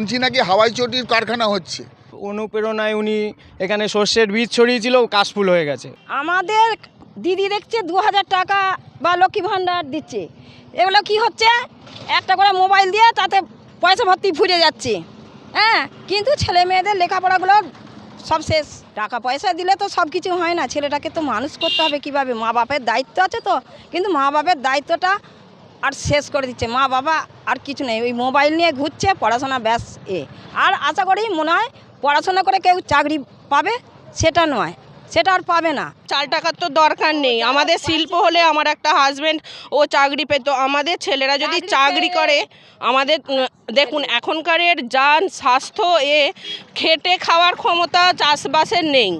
শুনছি নাকি হাওয়াই চটির কারখানা হচ্ছে। অনুপ্রেরণায় উনি এখানে সর্ষের বীজ ছড়িয়েছিল, কাশফুল হয়ে গেছে। আমাদের দিদি দেখছে 2000 টাকা বা লক্ষ্মী ভাণ্ডার দিচ্ছে, এগুলো কি হচ্ছে? একটা করে মোবাইল দিয়ে তাতে পয়সা ভর্তি ফুরে যাচ্ছে। হ্যাঁ, কিন্তু ছেলে মেয়েদের লেখাপড়াগুলো সব শেষ। টাকা পয়সা দিলে তো সব কিছু হয় না, ছেলেটাকে তো মানুষ করতে হবে কীভাবে? মা বাপের দায়িত্ব আছে তো, কিন্তু মা বাপের দায়িত্বটা আর শেষ করে দিচ্ছে। মা বাবা আর কিছু নেই, ওই মোবাইল নিয়ে ঘুরছে, পড়াশোনা ব্যাস আর আশা করি মনে হয় পড়াশোনা করে কেউ চাকরি পাবে, সেটা নয়, সেটা আর পাবে না। 4 টাকার তো দরকার নেই। আমাদের শিল্প হলে আমার একটা হাজব্যান্ড ও চাকরি পেত, আমাদের ছেলেরা যদি চাকরি করে আমাদের দেখুন এখনকারের যান স্বাস্থ্য খেটে খাওয়ার ক্ষমতা চাষবাসের নেই।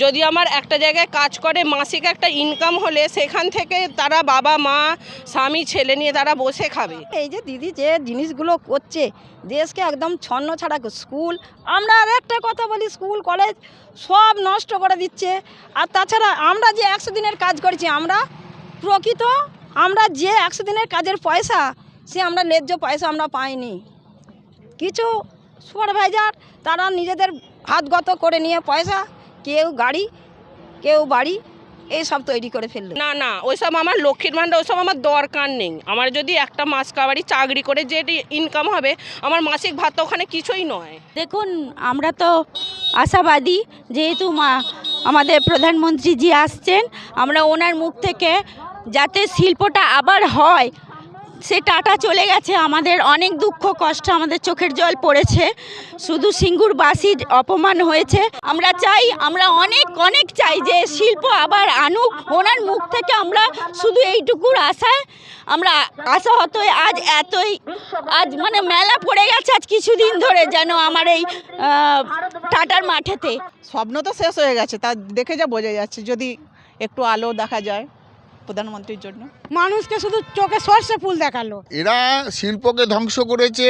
যদি আমার একটা জায়গায় কাজ করে মাসিক একটা ইনকাম হলে সেখান থেকে তারা বাবা মা স্বামী ছেলে নিয়ে তারা বসে খাবে। এই যে দিদি যে জিনিসগুলো করছে দেশকে একদম ছন্ন ছাড়া। স্কুল, আমরা আর একটা কথা বলি, স্কুল কলেজ সব নষ্ট করে দিচ্ছে। আর তাছাড়া আমরা যে 100 দিনের কাজ করেছি, আমরা প্রকৃত আমরা যে 100 দিনের কাজের পয়সা, সে আমরা ন্যায্য পয়সা আমরা পাইনি। কিছু সুপারভাইজার তারা নিজেদের হাতগত করে নিয়ে পয়সা, কেউ গাড়ি কেউ বাড়ি এইসব তৈরি করে ফেললো। না না, ওইসব আমার লক্ষ্মীর ভাণ্ডার ওইসব আমার দরকার নেই। আমার যদি একটা মাস কাবারি চাকরি করে যে ইনকাম হবে, আমার মাসিক ভাতা ওখানে কিছুই নয়। দেখুন, আমরা তো আশাবাদী, যেহেতু আমাদের প্রধানমন্ত্রী আসছেন, আমরা ওনার মুখ থেকে যাতে শিল্পটা আবার হয়, সে টাটা চলে গেছে, আমাদের অনেক দুঃখ কষ্ট, আমাদের চোখের জল পড়েছে। শুধু সিঙ্গুরবাসীর অপমান হয়েছে। আমরা চাই, আমরা অনেক অনেক চাই যে শিল্প আবার আনুক ওনার মুখ থেকে। আমরা শুধু এইটুকুর আশায় আমরা আশাহত। আজ মানে মেলা পড়ে গেছে আজ কিছুদিন ধরে, যেন আমার এই টাটার মাঠেতে। স্বপ্ন তো শেষ হয়ে গেছে, তা দেখে যা বোঝা যাচ্ছে। যদি একটু আলো দেখা যায় প্রধানমন্ত্রীর জন্য। মানুষকে শুধু চোখে সর্ষে ফুল দেখালো। এরা শিল্পকে ধ্বংস করেছে,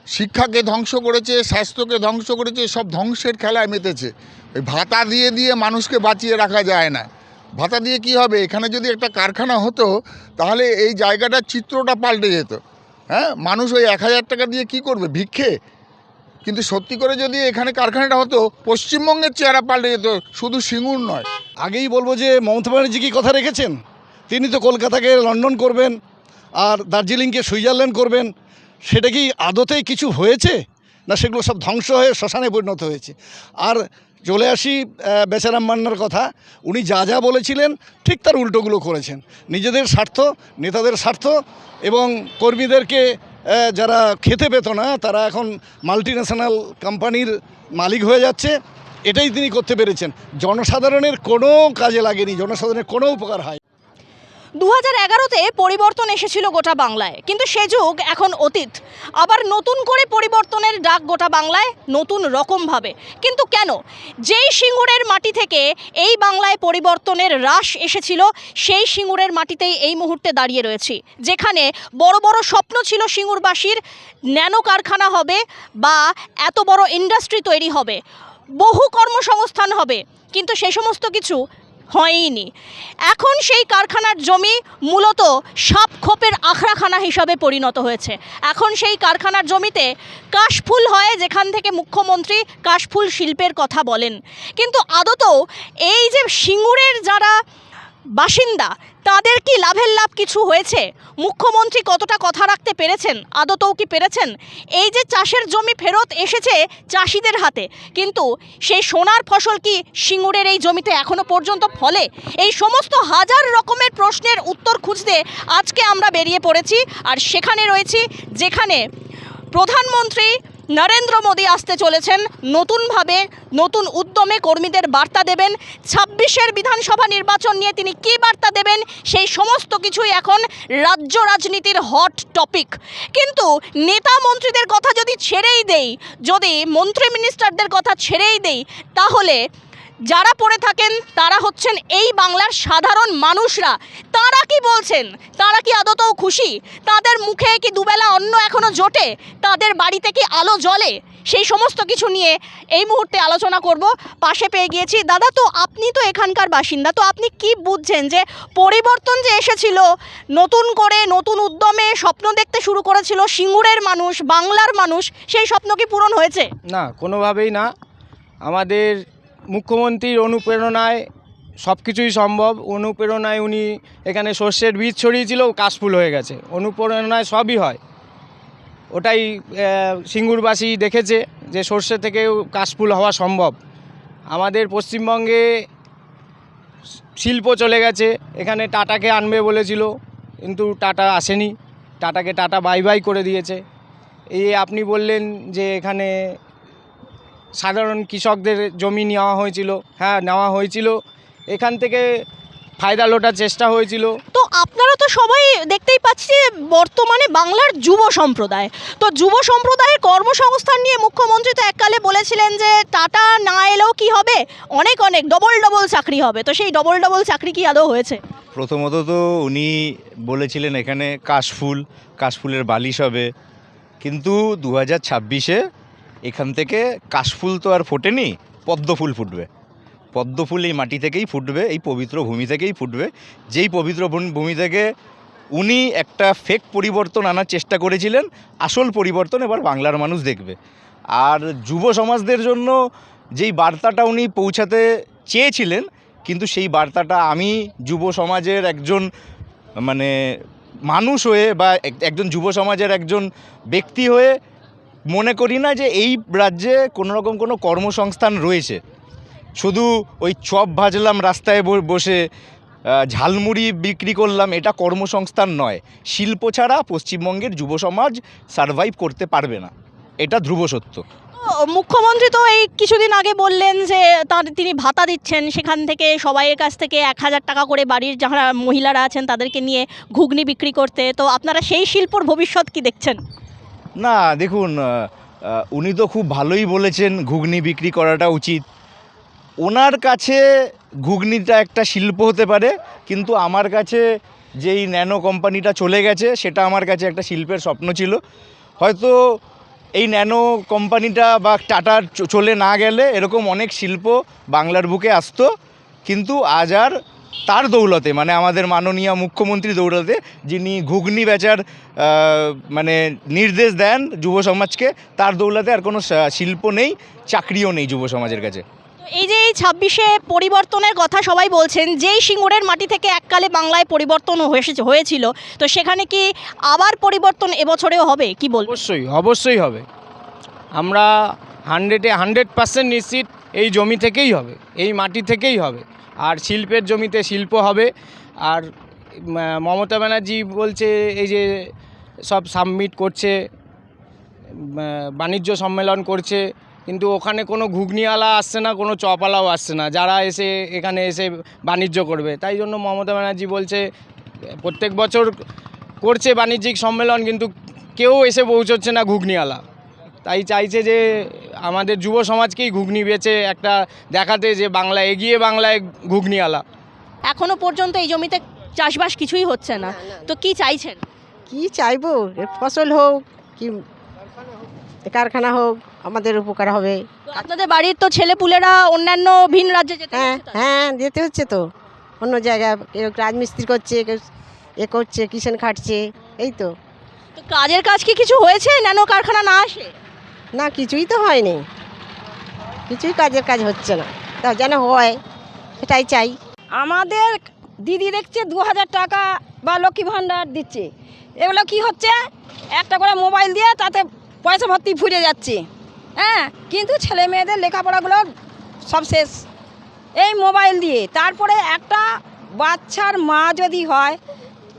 শিক্ষাকে ধ্বংস করেছে, স্বাস্থ্যকে ধ্বংস করেছে, সব ধ্বংসের খেলায় মেতেছে। ওই ভাতা দিয়ে দিয়ে মানুষকে বাঁচিয়ে রাখা যায় না। ভাতা দিয়ে কি হবে? এখানে যদি একটা কারখানা হতো তাহলে এই জায়গাটার চিত্রটা পাল্টে যেত। হ্যাঁ, মানুষ ওই 1000 টাকা দিয়ে কি করবে? ভিক্ষে? কিন্তু সত্যি করে যদি এখানে কারখানাটা হতো, পশ্চিমবঙ্গের চেহারা পাল্টে যেত, শুধু সিঙ্গুর নয়। আগেই বলবো যে মমতা ব্যানার্জি কি কথা রেখেছেন? তিনি তো কলকাতাকে লন্ডন করবেন আর দার্জিলিংকে সুইজারল্যান্ড করবেন। সেটা কি আদতেই কিছু হয়েছে? না সেগুলো সব ধ্বংস হয়ে শ্মশানে পরিণত হয়েছে। আর চলে আসি বেচারাম মান্নার কথা। উনি যা যা বলেছিলেন ঠিক তার উল্টোগুলো করেছেন। নিজেদের স্বার্থ, নেতাদের স্বার্থ এবং কর্মীদেরকে যারা খেতে পেত না তারা এখন মাল্টিন্যাশনাল কোম্পানির মালিক হয়ে যাচ্ছে। এটাই তিনি করতে পেরেছেন। জনসাধারণের কোনো কাজে লাগেনি, জনসাধারণের কোনো উপকার হয়। 2011-তে পরিবর্তন এসেছিল গোটা বাংলায়, কিন্তু সে যুগ এখন অতীত। আবার নতুন করে পরিবর্তনের ডাক গোটা বাংলায়, নতুন রকমভাবে। কিন্তু কেন? যেই সিঙ্গুরের মাটি থেকে এই বাংলায় পরিবর্তনের রাশ এসেছিল, সেই সিঙ্গুরের মাটিতেই এই মুহূর্তে দাঁড়িয়ে রয়েছি, যেখানে বড় বড় স্বপ্ন ছিল সিঙ্গুরবাসীর, ন্যানো কারখানা হবে বা এত বড় ইন্ডাস্ট্রি তৈরি হবে, বহু কর্মসংস্থান হবে, কিন্তু সে সমস্ত কিছু হয়নি। এখন সেই কারখানার জমি মূলত সাপ খোপের আখড়াখানা হিসাবে পরিণত হয়েছে। এখন সেই কারখানার জমিতে কাশফুল হয়, যেখান থেকে মুখ্যমন্ত্রী কাশফুল শিল্পের কথা বলেন। কিন্তু আদতেও এই যে সিঙ্গুরের যারা বাসিন্দা, তাদের কি লাভের লাভ কিছু হয়েছে? মুখ্যমন্ত্রী কতটা কথা রাখতে পেরেছেন? আদতেও কি পেরেছেন? এই যে চাষের জমি ফেরত এসেছে চাষিদের হাতে, কিন্তু সেই সোনার ফসল কি সিঙ্গুরের এই জমিতে এখনো পর্যন্ত ফলে? এই সমস্ত হাজার রকমের প্রশ্নের উত্তর খুঁজতে আজকে আমরা বেরিয়ে পড়েছি। আর সেখানে রয়েছি যেখানে প্রধানমন্ত্রী নরেন্দ্র মোদী আসতে চলেছেন নতুনভাবে, নতুন উদ্যমে কর্মীদের বার্তা দেবেন। 26-এর বিধানসভা নির্বাচন নিয়ে তিনি কী বার্তা দেবেন, সেই সমস্ত কিছুই এখন রাজ্য রাজনীতির হট টপিক। কিন্তু নেতা মন্ত্রীদের কথা যদি ছেড়েই দেই, যদি মন্ত্রী মিনিস্টারদের কথা ছেড়েই দেই, তাহলে যারা পড়ে থাকেন তারা হচ্ছেন এই বাংলার সাধারণ মানুষরা। তারা কি বলছেন? তারা কি আদতেও খুশি? তাদের মুখে কি দুবেলা অন্ন এখনো জোটে? তাদের বাড়িতে কি আলো জ্বলে? সেই সমস্ত কিছু নিয়ে এই মুহূর্তে আলোচনা করব। পাশে পেয়ে গিয়েছি দাদা, তো আপনি তো এখানকার বাসিন্দা, তো আপনি কি বুঝছেন যে পরিবর্তন যে এসেছিল, নতুন করে নতুন উদ্যমে স্বপ্ন দেখতে শুরু করেছিল সিঙ্গুরের মানুষ, বাংলার মানুষ, সেই স্বপ্ন কি পূরণ হয়েছে? না, কোনোভাবেই না। আমাদের মুখ্যমন্ত্রীর অনুপ্রেরণায় সব কিছুই সম্ভব। অনুপ্রেরণায় উনি এখানে সর্ষের বীজ ছড়িয়েছিল, কাশফুল হয়ে গেছে। অনুপ্রেরণায় সবই হয়, ওটাই সিঙ্গুরবাসী দেখেছে যে সর্ষে থেকেও কাশফুল হওয়া সম্ভব। আমাদের পশ্চিমবঙ্গে শিল্প চলে গেছে, এখানে টাটাকে আনবে বলেছিল, কিন্তু টাটা আসেনি। টাটাকে টাটা বাই বাই করে দিয়েছে। এই আপনি বললেন যে এখানে সাধারণ কৃষকদের জমি নেওয়া হয়েছিল, হ্যাঁ নেওয়া হয়েছিল, এখান থেকে ফায়দা লোটার চেষ্টা হয়েছিল। তো আপনারা তো সবাই দেখতেই পাচ্ছি যে বর্তমানে বাংলার যুব সম্প্রদায়, তো যুব সম্প্রদায়ের কর্মসংস্থান নিয়ে মুখ্যমন্ত্রী তো এককালে বলেছিলেন যে টাটা না এলেও কি হবে, অনেক অনেক ডবল ডবল চাকরি হবে। তো সেই ডবল ডবল চাকরি কি আদৌ হয়েছে? প্রথমত তো উনি বলেছিলেন এখানে কাশফুলের বালিশ হবে, কিন্তু 2026-এ এখান থেকে কাশফুল তো আর ফোটেনি, পদ্মফুল ফুটবে। পদ্মফুল এই মাটি থেকেই ফুটবে, এই পবিত্র ভূমি থেকেই ফুটবে, যেই পবিত্র ভূমি থেকে উনি একটা ফেক পরিবর্তন আনার চেষ্টা করেছিলেন। আসল পরিবর্তন এবার বাংলার মানুষ দেখবে। আর যুব সমাজদের জন্য যেই বার্তাটা উনি পৌঁছাতে চেয়েছিলেন, কিন্তু সেই বার্তাটা আমি যুব সমাজের একজন মানুষ হয়ে বা একজন যুব সমাজের একজন ব্যক্তি হয়ে মনে করি না যে এই রাজ্যে কোনোরকম কোনো কর্মসংস্থান রয়েছে। শুধু ওই চপ ভাজলাম রাস্তায় বসে, ঝালমুড়ি বিক্রি করলাম, এটা কর্মসংস্থান নয়। শিল্প ছাড়া পশ্চিমবঙ্গের যুব সমাজ সারভাইভ করতে পারবে না, এটা ধ্রুব সত্য। মুখ্যমন্ত্রী তো এই কিছুদিন আগে বললেন যে তিনি ভাতা দিচ্ছেন, সেখান থেকে সবাইয়ের কাছ থেকে 1000 টাকা করে বাড়ির যারা মহিলারা আছেন তাদেরকে নিয়ে ঘুগনি বিক্রি করতে। তো আপনারা সেই শিল্পর ভবিষ্যৎ কি দেখছেন? না দেখুন, উনি তো খুব ভালোই বলেছেন ঘুগনি বিক্রি করাটা উচিত। ওনার কাছে ঘুগনিটা একটা শিল্প হতে পারে, কিন্তু আমার কাছে যেই ন্যানো কোম্পানিটা চলে গেছে সেটা আমার কাছে একটা শিল্পের স্বপ্ন ছিল। হয়তো এই ন্যানো কোম্পানিটা বা টাটার চলে না গেলে এরকম অনেক শিল্প বাংলার বুকে আসতো, কিন্তু আজ আর তার দৌলতে, আমাদের মাননীয় মুখ্যমন্ত্রী দৌলতে, যিনি ঘুগনি বেচার নির্দেশ দেন যুব সমাজকে, তার দৌলতে আর কোনো শিল্প নেই, চাকরিও নেই যুব সমাজের কাছে। এই যে এই 26-এ পরিবর্তনের কথা সবাই বলছেন, যেই সিঙ্গুরের মাটি থেকে এককালে বাংলায় পরিবর্তন হয়েছিল, তো সেখানে কি আবার পরিবর্তন এবছরেও হবে কি বলবো? অবশ্যই হবে। আমরা 100% নিশ্চিত এই জমি থেকেই হবে, এই মাটি থেকেই হবে। আর শিল্পের জমিতে শিল্প হবে। আর মমতা ব্যানার্জি বলছে এই যে সব সাবমিট করছে, বাণিজ্য সম্মেলন করছে, কিন্তু ওখানে কোনো ঘুগনিওয়ালা আসছে না, কোনো চপওয়ালাও আসছে না যারা এখানে এসে বাণিজ্য করবে। তাই জন্য মমতা ব্যানার্জি বলছে প্রত্যেক বছর করছে বাণিজ্যিক সম্মেলন, কিন্তু কেউ এসে পৌঁছচ্ছে না ঘুগনিওয়ালা। তাই চাইছে যে আমাদের যুব সমাজকেই ঘুগনি বেচে একটা দেখাতে যে বাংলা এগিয়ে, বাংলায় ঘুগনিওয়ালা। এখনো পর্যন্ত এই জমিতে চাষবাস কিছুই হচ্ছে না, তো কি চাইছেন? কি চাইবো, ফসল হোক কি কারখানা হোক, আমাদের উপকার হবে। আপনাদের বাড়ির তো ছেলেপুলেরা অন্যান্য ভিন রাজ্যে যেতে হচ্ছে তো? হ্যাঁ যেতে হচ্ছে তো, অন্য জায়গায় কেউ রাজমিস্ত্রি করছে, কেউ করছে, কিষান খাটছে, এই তো। তো কাজের কাজ কি কিছু হয়েছে ন্যানো কারখানা না আসে? না, কিছুই তো হয়নি, কিছুই কাজের কাজ হচ্ছে না, তাও যেন হয় সেটাই চাই। আমাদের দিদি দেখছে 2000 টাকা বা লক্ষ্মী ভাণ্ডার দিচ্ছে, এগুলো কি হচ্ছে, একটা করে মোবাইল দিয়ে তাতে পয়সা ভর্তি ফুরিয়ে যাচ্ছে। হ্যাঁ, কিন্তু ছেলে মেয়েদের লেখাপড়াগুলো সব শেষ এই মোবাইল দিয়ে। তারপরে একটা বাচ্চার মা যদি হয়,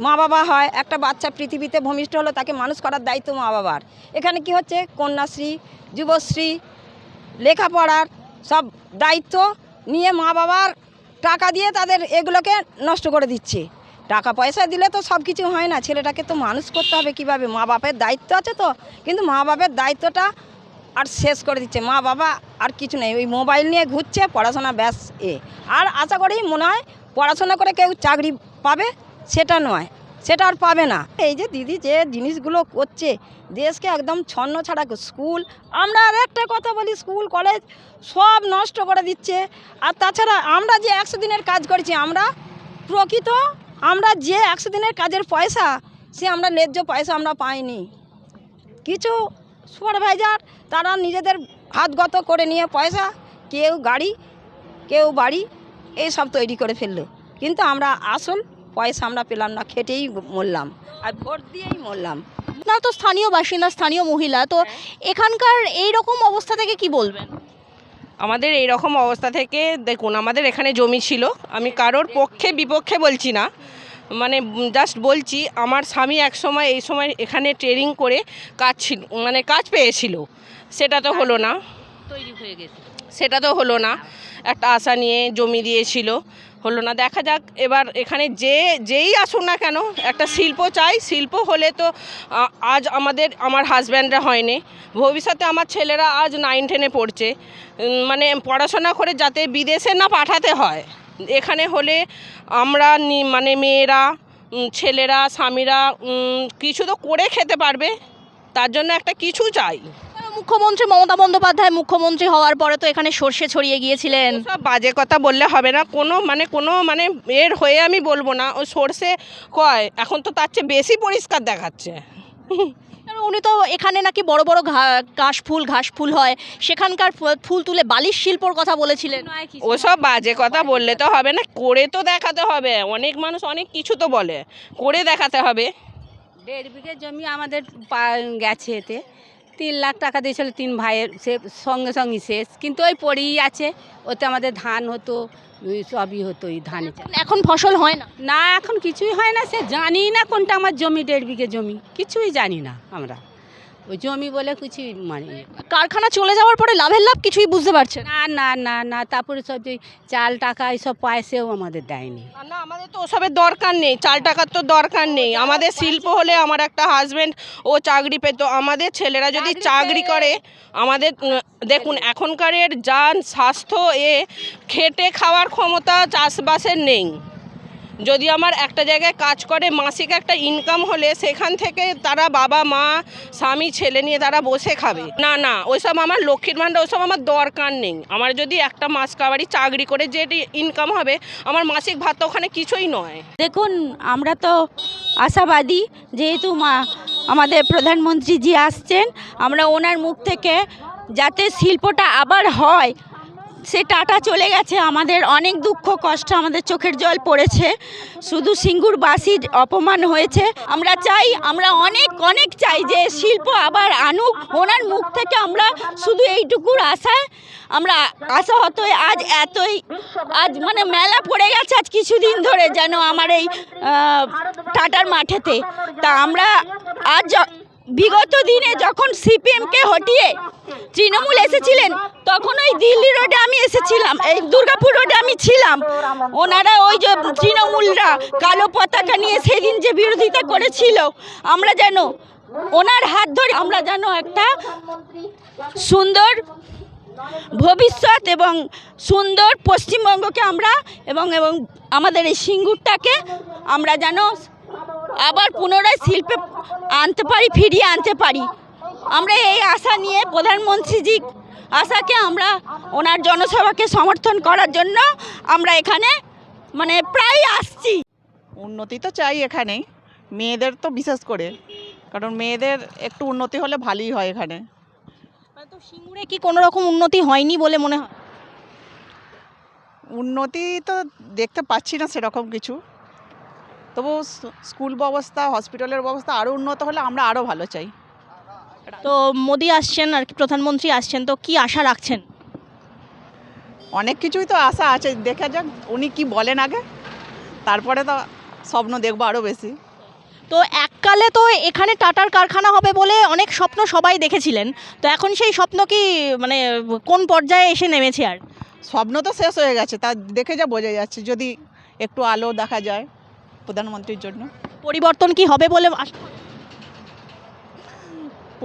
মা বাবা হয়, একটা বাচ্চা পৃথিবীতে ভূমিষ্ঠ হলো, তাকে মানুষ করার দায়িত্ব মা বাবার। এখানে কি হচ্ছে, কন্যাশ্রী, যুবশ্রী, লেখাপড়ার সব দায়িত্ব নিয়ে মা বাবার টাকা দিয়ে তাদের এগুলোকে নষ্ট করে দিচ্ছে। টাকা পয়সা দিলে তো সব কিছু হয় না, ছেলেটাকে তো মানুষ করতে হবে কীভাবে, মা বাপের দায়িত্ব আছে তো, কিন্তু মা বাপের দায়িত্বটা আর শেষ করে দিচ্ছে। মা বাবা আর কিছু নেই, ওই মোবাইল নিয়ে ঘুরছে, পড়াশোনা ব্যাস আর আশা করি মনে হয় পড়াশোনা করে কেউ চাকরি পাবে সেটা নয়, সেটা আর পাবে না। এই যে দিদি যে জিনিসগুলো করছে দেশকে একদম ছন্ন ছাড়া স্কুল, আমরা আর একটা কথা বলি, স্কুল কলেজ সব নষ্ট করে দিচ্ছে। আর তাছাড়া আমরা যে 100 দিনের কাজ করেছি, আমরা প্রকৃত আমরা যে 100 দিনের কাজের পয়সা, সে আমরা ন্যায্য পয়সা আমরা পাইনি। কিছু সুপারভাইজার তারা নিজেদের হাতগত করে নিয়ে পয়সা, কেউ গাড়ি কেউ বাড়ি এই সব তৈরি করে ফেললো, কিন্তু আমরা আসল পয়সা আমরা পেলাম না, খেটেই মরলাম আর ভোট দিয়েই মরলাম। আপনারা তো স্থানীয় বাসিন্দা, স্থানীয় মহিলা, তো এখানকার এই রকম অবস্থা থেকে কি বলবেন? আমাদের এই রকম অবস্থা থেকে দেখুন, আমাদের এখানে জমি ছিল, আমি কারোর পক্ষে বিপক্ষে বলছি না, মানে জাস্ট বলছি, আমার স্বামী এক সময় এই সময় এখানে ট্রেনিং করে কাজ ছিল, মানে কাজ পেয়েছিল, সেটা তো হলো না, তৈরি হয়ে গেছে, সেটা তো হলো না। একটা আশা নিয়ে জমি দিয়েছিল, হলো না। দেখা যাক এবার এখানে যেই আসুন না কেন, একটা শিল্প চাই। শিল্প হলে তো আজ আমার হাজব্যান্ডরা হয়নি, ভবিষ্যতে আমার ছেলেরা আজ 9-10-এ পড়ছে, মানে পড়াশোনা করে যাতে বিদেশে না পাঠাতে হয়, এখানে হলে আমরা মানে মেয়েরা, ছেলেরা, স্বামীরা কিছু তো করে খেতে পারবে, তার জন্য একটা কিছু চাই। মুখ্যমন্ত্রী মমতা বন্দ্যোপাধ্যায় মুখ্যমন্ত্রী হওয়ার পরে তো এখানে সর্ষে ছড়িয়ে গিয়েছিলেন। সব বাজে কথা বললে হবে না, কোনো মানে এর হয়ে আমি বলবো না, ও সর্ষে কয় এখন তো তার চেয়ে বেশি পরিষ্কার দেখাচ্ছে। উনি তো এখানে নাকি বড় বড় ঘাস ফুল হয়, সেখানকার ফুল তুলে বালিশ শিল্পর কথা বলেছিলেন। ওসব বাজে কথা বললে তো হবে না, করে তো দেখাতে হবে। অনেক মানুষ অনেক কিছু তো বলে, করে দেখাতে হবে। 1.5 বিঘে জমি আমাদের গেছে, এতে 3 লাখ টাকা দিয়েছিল 3 ভাইয়ের, সে সঙ্গে সঙ্গে শেষ, কিন্তু ওই পড়েই আছে। ওতে আমাদের ধান হতো, সবই হতো, এই ধানে। এখন ফসল হয় না? না, এখন কিছুই হয় না, সে জানি না কোনটা আমার জমি, 1.5 বিঘে জমি, কিছুই জানি না আমরা, ওই জমি বলে কিছু মানে। কারখানা চলে যাওয়ার পরে লাভের লাভ কিছুই বুঝতে পারছেন না না না না, তারপরে সব যে চাল টাকা এইসব পয়সাও আমাদের দেয়নি। না, আমাদের তো ওসবের দরকার নেই, চাল টাকার তো দরকার নেই। আমাদের শিল্প হলে, আমার একটা হাজব্যান্ড ও চাকরি পেত, আমাদের ছেলেরা যদি চাকরি করে, আমাদের দেখুন এখনকারের যান স্বাস্থ্য খেটে খাওয়ার ক্ষমতা চাষবাসের নেই। যদি আমার একটা জায়গায় কাজ করে মাসিক একটা ইনকাম হলে, সেখান থেকে তারা বাবা মা স্বামী ছেলে নিয়ে তারা বসে খাবে। না না, ওইসব আমার লক্ষ্মীর ভাণ্ডার ওইসব আমার দরকার নেই। আমার যদি একটা মাস কাবারি চাকরি করে যে ইনকাম হবে, আমার মাসিক ভাত ওখানে কিছুই নয়। দেখুন, আমরা তো আশাবাদী, যেহেতু আমাদের প্রধানমন্ত্রী জি আসছেন, আমরা ওনার মুখ থেকে যাতে শিল্পটা আবার হয়, সে টাটা চলে গেছে, আমাদের অনেক দুঃখ কষ্ট, আমাদের চোখের জল পড়েছে, শুধু সিঙ্গুরবাসীর অপমান হয়েছে। আমরা চাই, আমরা অনেক চাই যে শিল্প আবার আনুক ওনার মুখ থেকে। আমরা শুধু এইটুকুর আশায় আমরা আশাহত, আজ মানে মেলা পড়ে গেছে আজ কিছুদিন ধরে, যেন আমার এই টাটার মাঠেতে। তা আমরা আজ বিগত দিনে যখন সিপিএমকে হটিয়ে তৃণমূল এসেছিলেন, তখন ওই দিল্লি রোডে আমি এসেছিলাম, এই দুর্গাপুর রোডে আমি ছিলাম। ওনারা ওই যে তৃণমূলরা কালো পতাকা নিয়ে সেদিন যে বিরোধিতা করেছিল, আমরা যেন ওনার হাত ধরে আমরা যেন একটা সুন্দর ভবিষ্যৎ এবং সুন্দর পশ্চিমবঙ্গকে আমরা এবং আমাদের এই সিঙ্গুরটাকে আমরা যেন আবার পুনরায় শিল্পে আনতে পারি, ফিরিয়ে আনতে পারি। আমরা এই আশা নিয়ে প্রধানমন্ত্রীজি আশাকে আমরা ওনার জনসভাকে সমর্থন করার জন্য আমরা এখানে মানে প্রায় আসছি। উন্নতি তো চাই এখানে, মেয়েদের তো বিশেষ করে, কারণ মেয়েদের একটু উন্নতি হলে ভালোই হয় এখানে। তো সিঙ্গুরে কি কোনো রকম উন্নতি হয়নি বলে মনে হয়? উন্নতি তো দেখতে পাচ্ছি না সেরকম কিছু, তবু স্কুল ব্যবস্থা, হসপিটালের ব্যবস্থা আরও উন্নত হলে আমরা আরও ভালো চাই। তো মোদি আসছেন আর কি, প্রধানমন্ত্রী আসছেন, তো কি আশা রাখছেন? অনেক কিছুই তো আশা আছে, দেখা যাক উনি কি বলেন আগে, তারপরে তো স্বপ্ন দেখবো আরও বেশি। তো এককালে তো এখানে টাটার কারখানা হবে বলে অনেক স্বপ্ন সবাই দেখেছিলেন, তো এখন সেই স্বপ্ন কি মানে কোন পর্যায়ে এসে নেমেছে? আর স্বপ্ন তো শেষ হয়ে গেছে, তা দেখে যা বোঝা যাচ্ছে, যদি একটু আলো দেখা যায় প্রধানমন্ত্রীর জন্য। পরিবর্তন কি হবে বলে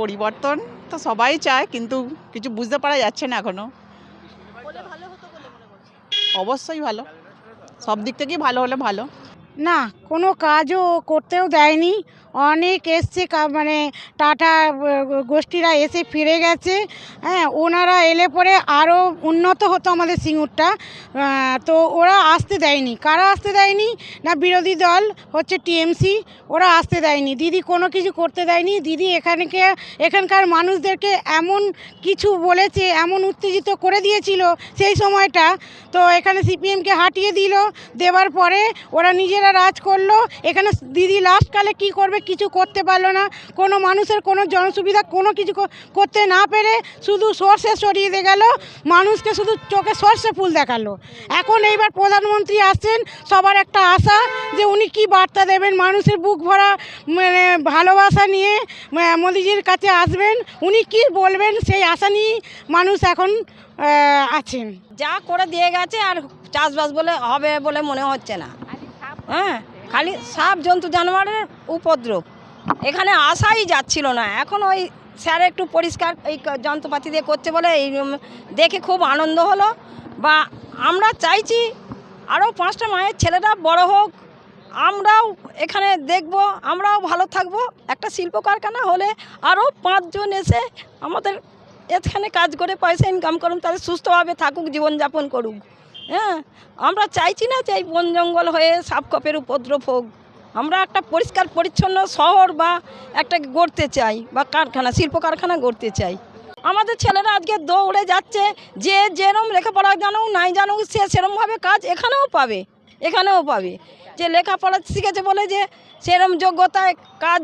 পরিবর্তন তো সবাই চায়, কিন্তু কিছু বুঝতে পারা যাচ্ছে না এখনো। অবশ্যই ভালো, সব দিক থেকেই ভালো হলে ভালো। না, কোনো কাজও করতেও দেয়নি। অনেক এসছে মানে টাটা গোষ্ঠীরা এসে ফিরে গেছে। হ্যাঁ, ওনারা এলে পরে আরও উন্নত হতো আমাদের সিঙ্গুরটা। তো ওরা আসতে দেয়নি। কারা আসতে দেয়নি? না, বিরোধী দল হচ্ছে টিএমসি, ওরা আসতে দেয়নি। দিদি কোনো কিছু করতে দেয়নি। দিদি এখানকার মানুষদেরকে এমন কিছু বলেছে, এমন উত্তেজিত করে দিয়েছিল সেই সময়টা। তো এখানে সিপিএমকে হাঁটিয়ে দিল, দেওয়ার পরে ওরা নিজেরা রাজ করলো। এখানে দিদি লাস্টকালে কি করবে কিছু করতে পারলো না। কোনো মানুষের কোনো জনসুবিধা কোনো কিছু করতে না পেরে শুধু সর্ষে সরিয়ে দিয়ে গেল, মানুষকে শুধু চোখে সর্ষে ফুল দেখালো। এখন এইবার প্রধানমন্ত্রী আসছেন, সবার একটা আশা যে উনি কি বার্তা দেবেন, মানুষের বুক ভরা মানে ভালোবাসা নিয়ে মোদিজির কাছে আসবেন, উনি কি বলবেন সেই আশা নিয়েই মানুষ এখন আছেন। যা করে দিয়ে গেছে আর চাষবাস বলে হবে বলে মনে হচ্ছে না। হ্যাঁ, খালি সাপ জন্তু জানোয়ারের উপদ্রব, এখানে আসাই যাচ্ছিল না। এখন ওই স্যার একটু পরিষ্কার এই যন্ত্রপাতি দিয়ে করছে বলে এই দেখে খুব আনন্দ হলো। বা আমরা চাইছি আরও 5টা মায়ের ছেলেরা বড় হোক, আমরাও এখানে দেখব, আমরাও ভালো থাকবো। একটা শিল্প কারখানা হলে আরও 5 জন এসে আমাদের এখানে কাজ করে পয়সা ইনকাম করুন, তাদের সুস্থভাবে থাকুক, জীবনযাপন করুক। হ্যাঁ, আমরা চাইছি না যে এই বন জঙ্গল হয়ে সাপখোপের উপদ্রব হোক। আমরা একটা পরিষ্কার পরিচ্ছন্ন শহর বা একটা গড়তে চাই, বা কারখানা, শিল্প কারখানা গড়তে চাই। আমাদের ছেলেরা আজকে দৌড়ে যাচ্ছে, যে যেরম লেখাপড়া জানুক নাই জানুক সে সেরমভাবে কাজ এখানেও পাবে। যে লেখাপড়া শিখেছে বলে যে সেরম যোগ্যতায় কাজ,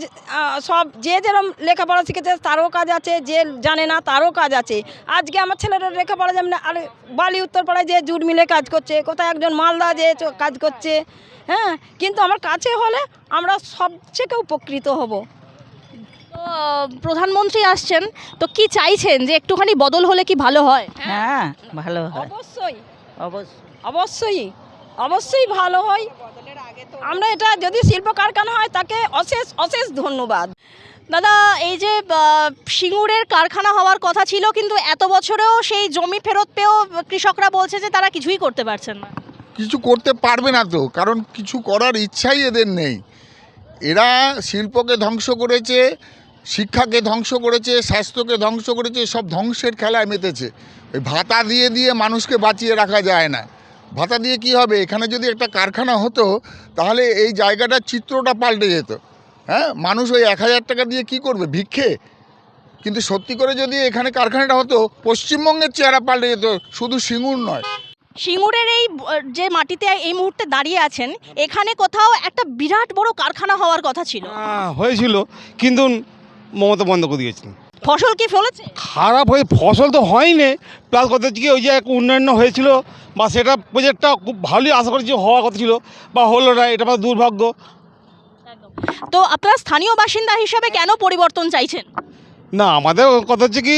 সব যে যেরম লেখাপড়া শিখেছে তারও কাজ আছে, যে জানে না তারও কাজ আছে। আজকে আমার ছেলেরা লেখাপড়া যেমন আর বালি উত্তরপাড়ায় যে জুট মিলে কাজ করছে, কোথায় একজন মালদা যে কাজ করছে। হ্যাঁ, কিন্তু আমার কাছে হলে আমরা সবথেকে উপকৃত হব। তো প্রধানমন্ত্রী আসছেন, তো কি চাইছেন যে একটুখানি বদল হলে কি ভালো হয়? হ্যাঁ, ভালো হয়, অবশ্যই ভালো হয়। আমরা এটা যদি শিল্প কারখানা হয় তাকে অশেষ অশেষ ধন্যবাদ। দাদা, এই যে সিঙ্গুরের কারখানা হওয়ার কথা ছিল, কিন্তু এত বছরেও সেই জমি ফেরত পেয়েও কৃষকরা বলছে যে তারা কিছুই করতে পারছেন না। কিছু করতে পারবে না তো, কারণ কিছু করার ইচ্ছাই এদের নেই। এরা শিল্পকে ধ্বংস করেছে, শিক্ষাকে ধ্বংস করেছে, স্বাস্থ্যকে ধ্বংস করেছে, সব ধ্বংসের খেলায় মেতেছে। ওই ভাতা দিয়ে দিয়ে মানুষকে বাঁচিয়ে রাখা যায় না। ভাতা দিয়ে কি হবে? এখানে যদি একটা কারখানা হতো তাহলে এই জায়গাটার চিত্রটা পাল্টে যেত। হ্যাঁ, মানুষ ওই 1000 টাকা দিয়ে কি করবে? ভিক্ষে। কিন্তু সত্যি করে যদি এখানে কারখানাটা হতো, পশ্চিমবঙ্গের চেহারা পাল্টে যেত, শুধু সিঙ্গুর নয়। সিঙ্গুরের এই যে মাটিতে এই মুহূর্তে দাঁড়িয়ে আছেন, এখানে কোথাও একটা বিরাট বড় কারখানা হওয়ার কথা ছিল। হয়েছিল, কিন্তু মমতা বন্ধ করে দিয়েছেন। ফসল কি ফলেছে? খারাপ হয়ে ফসল তো হয়নি, প্লাস কথা হচ্ছে কি ওই যে এক উন্নয়ন হয়েছিল বা সেটা প্রজেক্টটা খুব ভালোই আশা করেছি হওয়ার কথা ছিল, বা হলো না, এটা আমার দুর্ভাগ্য। তো আপনারা স্থানীয় বাসিন্দা হিসেবে কেন পরিবর্তন চাইছেন? না, আমাদের কথা হচ্ছে কি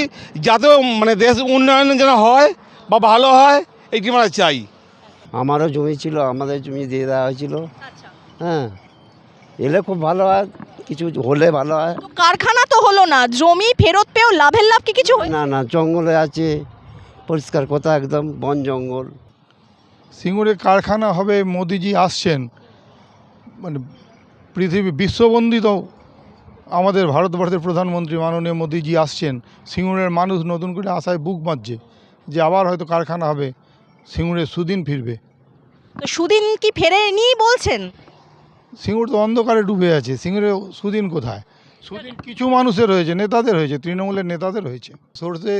যাতে মানে দেশ উন্নয়ন যেন হয় বা ভালো হয়, এইটি আমরা চাই। আমারও জমি ছিল, আমাদের জমি দিয়ে দেওয়া হয়েছিল। হ্যাঁ, এলে খুব ভালো হয়, কিছু হলে ভালো হয়। তো কারখানা তো হলো না, জমি ফেরত পেয়েও লাভের লাভ কি কিছু? না না, জঙ্গলে আছে, পরিষ্কার কথা, একদম বন জঙ্গল। সিঙ্গুরে কারখানা হবে, মোদিজি আসছেন, মানে বিশ্ববন্দিত আমাদের ভারতবর্ষের প্রধানমন্ত্রী মাননীয় মোদিজি আসছেন। সিঙ্গুরের মানুষ নতুন করে আশায় বুক বাঁধছে যে আবার হয়তো কারখানা হবে, সিঙ্গুরের সুদিন ফিরবে। তো সুদিন কি ফেরেনি বলছেন? সিঙ্গুর তো অন্ধকারে ডুবে আছে, সিঙ্গুরে সুদিন কোথায়? সুদিন কিছু মানুষের হয়েছে, নেতাদের হয়েছে, তৃণমূলের নেতাদের হয়েছে। সরষে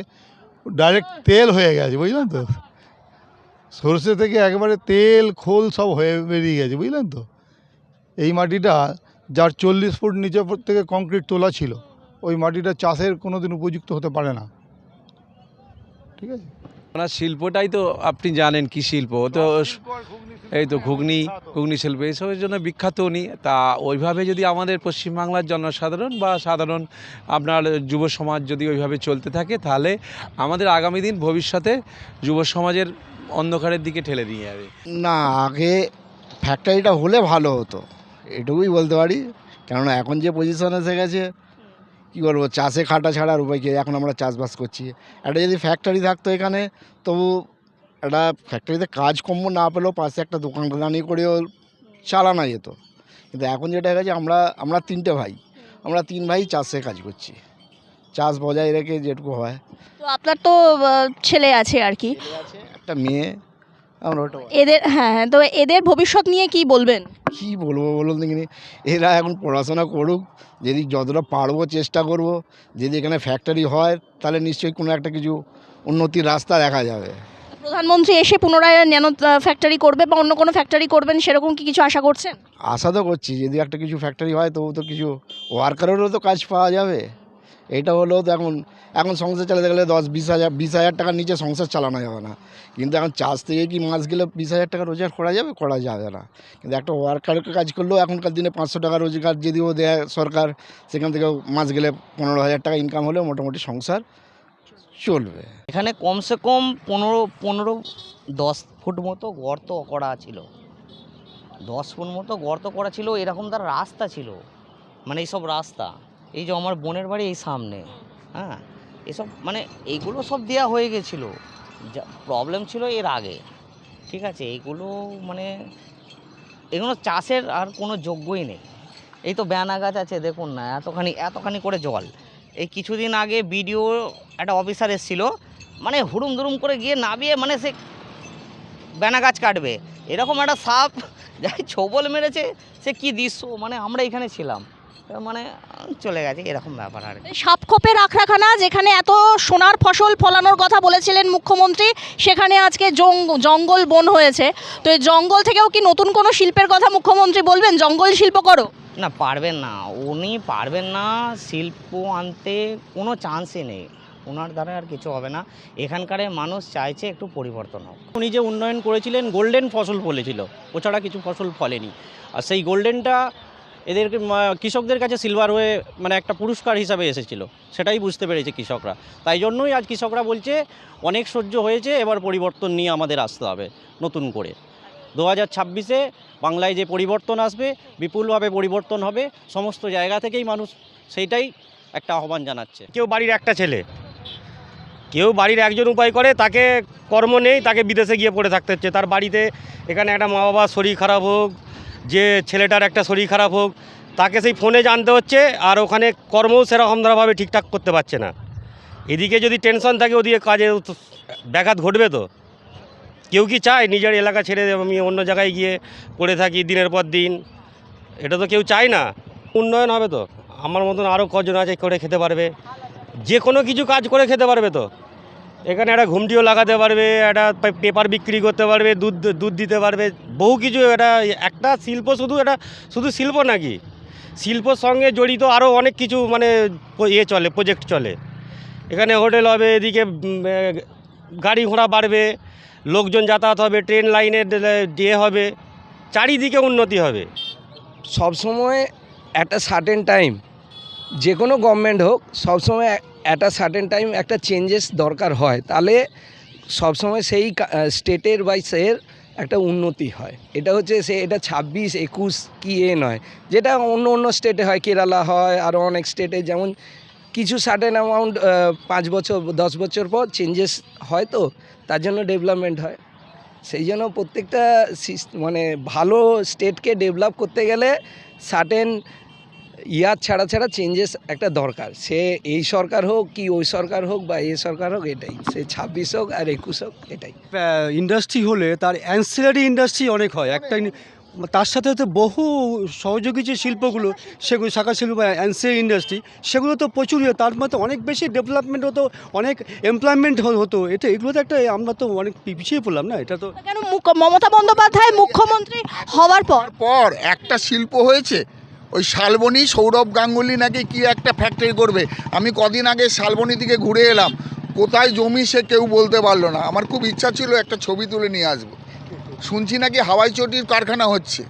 ডাইরেক্ট তেল হয়ে গেছে, বুঝলেন তো? সরষে থেকে একবারে তেল খোল সব হয়ে বেরিয়ে গেছে, বুঝলেন তো? এই মাটিটা যার 40 ফুট নিচে থেকে কংক্রিট তোলা ছিল, ওই মাটিটা চাষের কোনো দিন উপযুক্ত হতে পারে না। ঠিক আছে, ওনার শিল্পটাই তো আপনি জানেন কি শিল্প, তো এই তো ঘুগনি শিল্প এইসবের জন্য বিখ্যাত উনি। তা ওইভাবে যদি আমাদের পশ্চিমবাংলার জনসাধারণ বা সাধারণ আপনার যুব সমাজ যদি ওইভাবে চলতে থাকে, তাহলে আমাদের আগামী দিন ভবিষ্যতে যুব সমাজের অন্ধকারের দিকে ঠেলে দিয়ে যাবে। না, আগে ফ্যাক্টরিটা হলে ভালো হতো, এটুকুই বলতে পারি। কেননা এখন যে পজিশন এসে গেছে, কী বলবো, চাষে খাটা ছাড়া আর উপায় কি? এখন আমরা চাষবাস করছি। একটা যদি ফ্যাক্টরি থাকতো এখানে, তবু একটা ফ্যাক্টরিতে কাজকর্ম না পেলেও পাশে একটা দোকানদানি করেও চালানো যেত। কিন্তু এখন যেটা হয়ে গেছে, আমরা 3টে ভাই, আমরা 3 ভাই চাষে কাজ করছি, চাষ বজায় রেখে যেটুকু হয়। তো আপনার তো ছেলে আছে আর কি, একটা মেয়ে, আমরা ওটা এদের হ্যাঁ, তো এদের ভবিষ্যৎ নিয়ে কি বলবেন? কী বলবো বলুন দেখিনি, এরা এখন পড়াশোনা করুক, যদি যতটা পারবো চেষ্টা করব। যদি এখানে ফ্যাক্টরি হয় তাহলে নিশ্চয়ই কোনো একটা কিছু উন্নতির রাস্তা দেখা যাবে। প্রধানমন্ত্রী এসে পুনরায় ন্যানো ফ্যাক্টরি করবে বা অন্য কোনো ফ্যাক্টরি করবেন, সেরকম কি কিছু আশা করছেন? আশা তো করছি যদি একটা কিছু ফ্যাক্টরি হয় তবু তো কিছু ওয়ার্কারেরও তো কাজ পাওয়া যাবে। এইটা হলেও তো এখন সংসার চালাতে গেলে 10-20 হাজার টাকার নিচে সংসার চালানো যাবে না। কিন্তু এখন চাষ থেকে কি মাস গেলে 20 হাজার টাকা রোজগার করা যাবে? করা যাবে না। কিন্তু একটা ওয়ার্কারকে কাজ করলেও এখনকার দিনে 500 টাকা রোজগার যদিও দেয় সরকার, সেখান থেকে মাস গেলে 15,000 টাকা ইনকাম হলেও মোটামুটি সংসার চলবে। এখানে কমসে কম 10 ফুট মতো গর্ত করা ছিল, 10 ফুট মতো গর্ত করা ছিল। এরকম তার রাস্তা ছিল, মানে এইসব রাস্তা, এই যে আমার বোনের বাড়ি এই সামনে, হ্যাঁ, এসব মানে এইগুলো সব দেওয়া হয়ে গেছিলো। যা প্রবলেম ছিল এর আগে, ঠিক আছে, এইগুলো মানে এগুলো চাষের আর কোনো যোগ্যই নেই। এই তো ব্যানা গাছ আছে দেখুন না, এতখানি করে জল। এই কিছুদিন আগে বিডিও একটা অফিসার এসেছিল, মানে হুড়ুম দুরুম করে গিয়ে নামিয়ে মানে সে ব্যানা গাছ কাটবে, এরকম একটা সাপ যাই ছোবল মেরেছে, সে কি দৃশ্য, মানে আমরা এখানে ছিলাম, মানে চলে গেছে, এরকম ব্যাপার আর কি। সাপখোপের আখড়াখানা, যেখানে এত সোনার ফসল ফলানোর কথা বলেছিলেন মুখ্যমন্ত্রী, সেখানে আজকে জঙ্গল বন হয়েছে। তো এই জঙ্গল থেকেও কি নতুন কোনো শিল্পের কথা মুখ্যমন্ত্রী বলবেন, জঙ্গল শিল্প করো? না, পারবেন না, উনি পারবেন না, শিল্প আনতে কোনো চান্সই নেই, ওনার দ্বারা আর কিছু হবে না। এখানকার মানুষ চাইছে একটু পরিবর্তন হোক। উনি যে উন্নয়ন করেছিলেন, গোল্ডেন ফসল ফলেছিল, ওছাড়া কিছু ফসল ফলেনি। আর সেই গোল্ডেনটা এদেরকে কৃষকদের কাছে সিলভার হয়ে মানে একটা পুরস্কার হিসাবে এসেছিল, সেটাই বুঝতে পেরেছে কৃষকরা। তাই জন্যই আজ কৃষকরা বলছে অনেক সহ্য হয়েছে, এবার পরিবর্তন নিয়ে আমাদের আসতে হবে নতুন করে। 2026-এ বাংলায় যে পরিবর্তন আসবে, বিপুলভাবে পরিবর্তন হবে, সমস্ত জায়গা থেকেই মানুষ সেইটাই একটা আহ্বান জানাচ্ছে। কেউ বাড়ির একটা ছেলে, কেউ বাড়ির একজন উপায় করে, তাকে কর্ম নেই, তাকে বিদেশে গিয়ে পড়ে থাকতে হচ্ছে। তার বাড়িতে এখানে একটা মা বাবার শরীর খারাপ হোক, যে ছেলেটার একটা শরীর খারাপ হোক, তাকে সেই ফোনে জানতে হচ্ছে, আর ওখানে কর্মও সেরকমভাবে ঠিকঠাক করতে পারছে না। এদিকে যদি টেনশন থাকে, ওদিকে কাজে ব্যাঘাত ঘটবে। তো কেউ কি চায় নিজের এলাকা ছেড়ে আমি অন্য জায়গায় গিয়ে পড়ে থাকি দিনের পর দিন? এটা তো কেউ চায় না। উন্নয়ন হবে তো, আমার মতন আরও কজন আছে করে খেতে পারবে, যে কোনো কিছু কাজ করে খেতে পারবে। তো এখানে একটা ঘুমটিও লাগাতে পারবে, একটা পেপার বিক্রি করতে পারবে, দুধ দিতে পারবে, বহু কিছু। একটা শিল্প, শুধু শিল্প নাকি, শিল্পর সঙ্গে জড়িত আরও অনেক কিছু, মানে চলে, প্রজেক্ট চলে। এখানে হোটেল হবে, এদিকে গাড়ি ঘোড়া বাড়বে, লোকজন যাতায়াত হবে, ট্রেন লাইনের হবে, চারিদিকে উন্নতি হবে। সবসময় একটা সার্টেন টাইম, যে কোনো গভর্নমেন্ট হোক, সবসময় একটা সার্টেন টাইম একটা চেঞ্জেস দরকার হয়, তাহলে সবসময় সেই স্টেটের বাইসের একটা উন্নতি হয়। এটা হচ্ছে এটা 26-21 কি নয়, যেটা অন্য স্টেটে হয়, কেরালা হয়, আরও অনেক স্টেটে, যেমন কিছু সার্টেন অ্যামাউন্ট 5 বছর 10 বছর পর চেঞ্জেস হয়, তো তার জন্য ডেভেলপমেন্ট হয়। সেই জন্য প্রত্যেকটা মানে ভালো স্টেটকে ডেভেলপ করতে গেলে সার্টেন ইয়ার ছাড়া চেঞ্জেস একটা দরকার। সে এই সরকার হোক কি ওই সরকার হোক বা এই সরকার হোক, এটাই, সে 26 হোক আর 21 হোক, এটাই। ইন্ডাস্ট্রি হলে তার অ্যান্সিলারি ইন্ডাস্ট্রি অনেক হয়, একটা তার সাথে সাথে বহু সহযোগী যে শিল্পগুলো, সেগুলো শাখা শিল্প বা অ্যান্সিলারি ইন্ডাস্ট্রি, সেগুলো তো প্রচুর, তার মধ্যে অনেক বেশি ডেভেলপমেন্ট হতো, অনেক এমপ্লয়মেন্ট হতো। এগুলো তো একটা, আমরা তো অনেক পিছিয়ে পড়লাম না। এটা তো কেন মমতা বন্দ্যোপাধ্যায় মুখ্যমন্ত্রী হওয়ার পর একটা শিল্প হয়েছে, ওই শালবনী, সৌরভ গাঙ্গুলি নাকি কি একটা ফ্যাক্টরি করবে। আমি কদিন আগে শালবনী দিকে ঘুরে এলাম, কোথায় জমি সে কেউ বলতে পারলো না। আমার খুব ইচ্ছা ছিল একটা ছবি তুলে নিয়ে আসবো। শুনছি নাকি হাওয়াই চটির কারখানা হচ্ছে।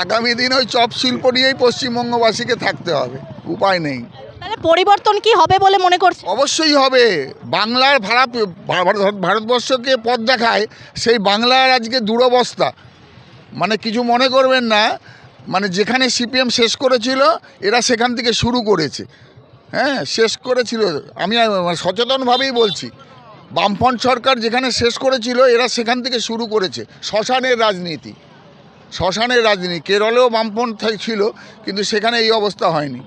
আগামী দিন ওই চপ শিল্প নিয়েই পশ্চিমবঙ্গবাসীকে থাকতে হবে, উপায় নেই। তাহলে পরিবর্তন কি হবে বলে মনে করছে? অবশ্যই হবে। বাংলার ভারতবর্ষকে পথ দেখায় সেই বাংলার আজকে দুরবস্থা। মানে কিছু মনে করবেন না, মানে যেখানে সিপিএম শেষ করেছিল, এরা সেখান থেকে শুরু করেছে। হ্যাঁ, শেষ করেছিল, আমি সচেতনভাবেই বলছি। বামফ্রন্ট সরকার যেখানে শেষ করেছিল, এরা সেখান থেকে শুরু করেছে শ্মশানের রাজনীতি। শ্মশানের রাজনীতি। কেরলেও বামপন্থী ছিল, কিন্তু সেখানে এই অবস্থা হয়নি।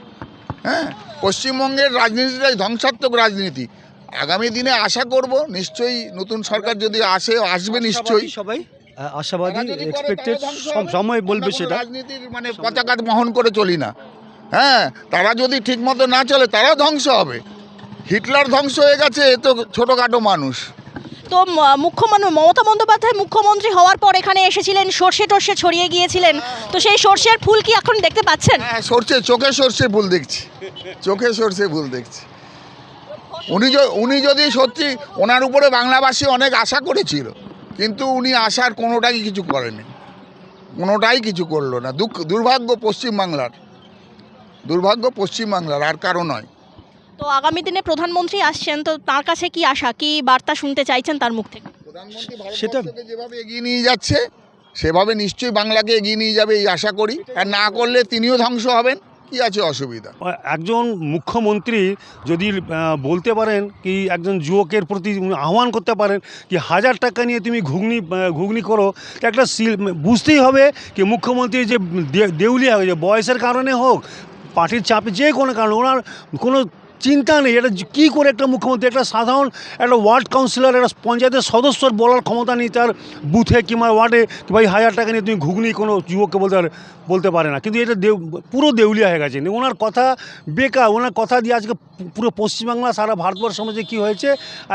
হ্যাঁ, পশ্চিমবঙ্গের রাজনীতিটাই ধ্বংসাত্মক রাজনীতি। আগামী দিনে আশা করব নিশ্চয়ই নতুন সরকার যদি আসবে নিশ্চয়ই সবাই আশাবাদী, এক্সপেক্টেড, সময় বলবে সেটা। রাজনীতির মানে পতাকা বহন করে চলি না। হ্যাঁ, তারা যদি ঠিকমতো না চলে তারাও ধ্বংস হবে। হিটলার ধ্বংস হয়ে গেছে, এ তো ছোটোখাটো মানুষ। তো মুখ্যমন্ত্রী মমতা বন্দ্যোপাধ্যায় মুখ্যমন্ত্রী হওয়ার পর এখানে এসেছিলেন, সর্ষে টর্ষে ছড়িয়ে গিয়েছিলেন, তো সেই সর্ষের ফুল কি এখন দেখতে পাচ্ছেন? হ্যাঁ, চোখে সর্ষে ফুল দেখছি, চোখে সর্ষে ফুল দেখছি। উনি যদি সত্যি, ওনার উপরে বাংলাবাসী অনেক আশা করেছিল, কিন্তু উনি আশার কোনোটাই কিছু করেনি, কোনোটাই কিছু করলো না। দুর্ভাগ্য পশ্চিমবাংলার, আর কারো নয়। তো আগামী দিনে প্রধানমন্ত্রী আসছেন, তো তার কাছে কি আশা, কি বার্তা শুনতে চাইছেন তার মুখ থেকে? সেটা যেভাবে এগিয়ে নিয়ে যাচ্ছে সেভাবে নিশ্চয়ই বাংলাকে এগিয়ে নিয়ে যাবে এই আশা করি। আর না করলে তিনিও ধ্বংস হবেন, কি আছে অসুবিধা? একজন মুখ্যমন্ত্রী যদি বলতে পারেন কি একজন যুবকের প্রতি আহ্বান করতে পারেন কি 1000 টাকা নিয়ে তুমি ঘুগনি করো, একটা বুঝতেই হবে কি মুখ্যমন্ত্রী যে দেউলিয়া হয়ে যায়, বয়সের কারণে হোক, পার্টির চাপে, যে কোনো কারণে ওনার কোনো চিন্তা নেই। এটা কী করে একটা মুখ্যমন্ত্রী, একটা সাধারণ একটা ওয়ার্ড কাউন্সিলর, একটা পঞ্চায়েতের সদস্যর বলার ক্ষমতা নেই তার বুথে কিংবা ওয়ার্ডে ভাই 1000 টাকা নিয়ে তুমি ঘুগনি কোনো যুবককে বলতে পারে না। কিন্তু এটা পুরো দেউলিয়া হয়ে গেছে। ওনার কথা বেকার, ওনার কথা দিয়ে আজকে পুরো পশ্চিমবাংলা, সারা ভারতবর্ষ সমাজে কী হয়েছে,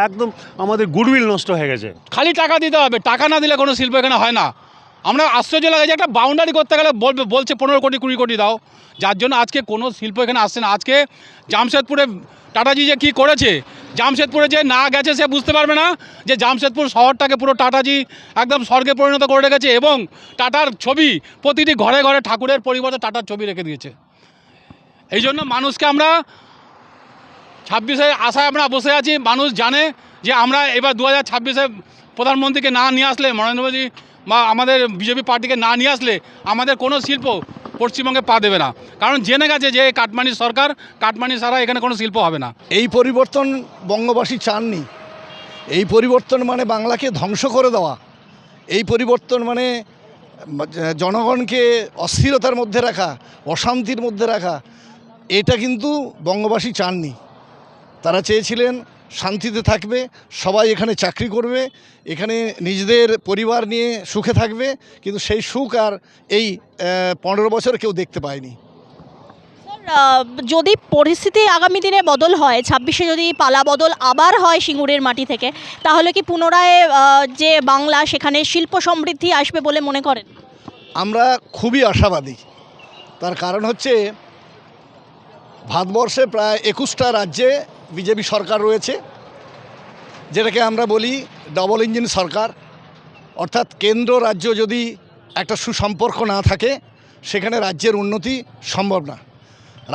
একদম আমাদের গুডউইল নষ্ট হয়ে গেছে। খালি টাকা দিতে হবে, টাকা না দিলে কোনো শিল্প এখানে হয় না। আমরা আশ্চর্য লাগে যে একটা বাউন্ডারি করতে গেলে বলছে 15 কোটি 20 কোটি দাও, যার জন্য আজকে কোনো শিল্প এখানে আসছে না। আজকে জামশেদপুরে টাটাজি যে কী করেছে, জামশেদপুরে যে না গেছে সে বুঝতে পারবে না যে জামশেদপুর শহরটাকে পুরো টাটাজি একদম স্বর্গে পরিণত করে রেখেছে, এবং টাটার ছবি প্রতিটি ঘরে ঘরে ঠাকুরের পরিবর্তে টাটার ছবি রেখে দিয়েছে। এই জন্য মানুষকে আমরা 26-এর আশায় আমরা বসে আছি। মানুষ জানে যে আমরা এবার 2026-এ প্রধানমন্ত্রীকে না নিয়ে আসলে, নরেন্দ্র মোদী বা আমাদের বিজেপি পার্টিকে না নিয়ে আসলে আমাদের কোনো শিল্প পশ্চিমবঙ্গে পা দেবে না। কারণ জেনে গেছে যে কাটমানি সরকার, কাটমানি ছাড়া এখানে কোনো শিল্প হবে না। এই পরিবর্তন বঙ্গবাসী চাননি। এই পরিবর্তন মানে বাংলাকে ধ্বংস করে দেওয়া। এই পরিবর্তন মানে জনগণকে অস্থিরতার মধ্যে রাখা, অশান্তির মধ্যে রাখা। এটা কিন্তু বঙ্গবাসী চাননি। তারা চেয়েছিলেন শান্তিতে থাকবে, সবাই এখানে চাকরি করবে, এখানে নিজেদের পরিবার নিয়ে সুখে থাকবে, কিন্তু সেই সুখ আর এই 15 বছর কেউ দেখতে পায়নি। যদি পরিস্থিতি আগামী দিনে বদল হয়, 26-এ যদি পালা বদল আবার হয় সিঙ্গুরের মাটি থেকে, তাহলে কি পুনরায় যে বাংলা সেখানে শিল্প সমৃদ্ধি আসবে বলে মনে করেন? আমরা খুবই আশাবাদী। তার কারণ হচ্ছে ভারতবর্ষে প্রায় 21টা রাজ্যে বিজেপি সরকার রয়েছে, যেটাকে আমরা বলি ডবল ইঞ্জিন সরকার। অর্থাৎ কেন্দ্র রাজ্য যদি একটা সুসম্পর্ক না থাকে, সেখানে রাজ্যের উন্নতি সম্ভব না।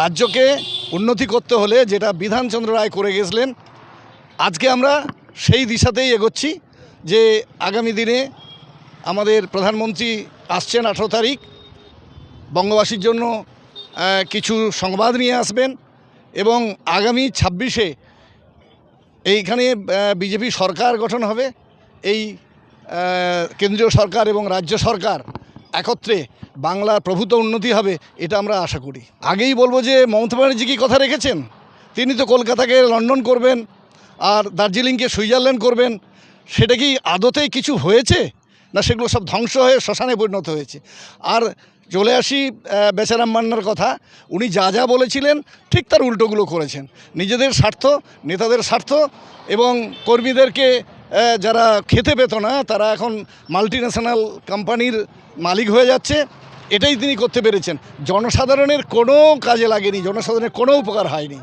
রাজ্যকে উন্নতি করতে হলে যেটা বিধানচন্দ্র রায় করে গেছিলেন, আজকে আমরা সেই দিশাতেই এগোচ্ছি যে আগামী দিনে আমাদের প্রধানমন্ত্রী আসছেন 18 তারিখ, বঙ্গবাসীর জন্য কিছু সংবাদ নিয়ে আসবেন, এবং আগামী 26-এ এইখানে বিজেপি সরকার গঠন হবে। এই কেন্দ্রীয় সরকার এবং রাজ্য সরকার একত্রে বাংলার প্রভূত উন্নতি হবে, এটা আমরা আশা করি। আগেই বলবো যে মমতা ব্যানার্জি কি কথা রেখেছেন, তিনি তো কলকাতাকে লন্ডন করবেন আর দার্জিলিংকে সুইজারল্যান্ড করবেন। সেটা কি আদতেই কিছু হয়েছে, না সেগুলো সব ধ্বংস হয়ে শ্মশানে পরিণত হয়েছে? আর চলে আসি বেচারাম মান্নার কথা। উনি যা যা বলেছিলেন ঠিক তার উল্টোগুলো করেছেন। নিজেদের স্বার্থ, নেতাদের স্বার্থ এবং কর্মীদেরকে যারা খেতে পেত না, তারা এখন মাল্টিন্যাশনাল কোম্পানির মালিক হয়ে যাচ্ছে, এটাই তিনি করতে পেরেছেন। জনসাধারণের কোনো কাজে লাগেনি, জনসাধারণের কোনো উপকার হয়নি।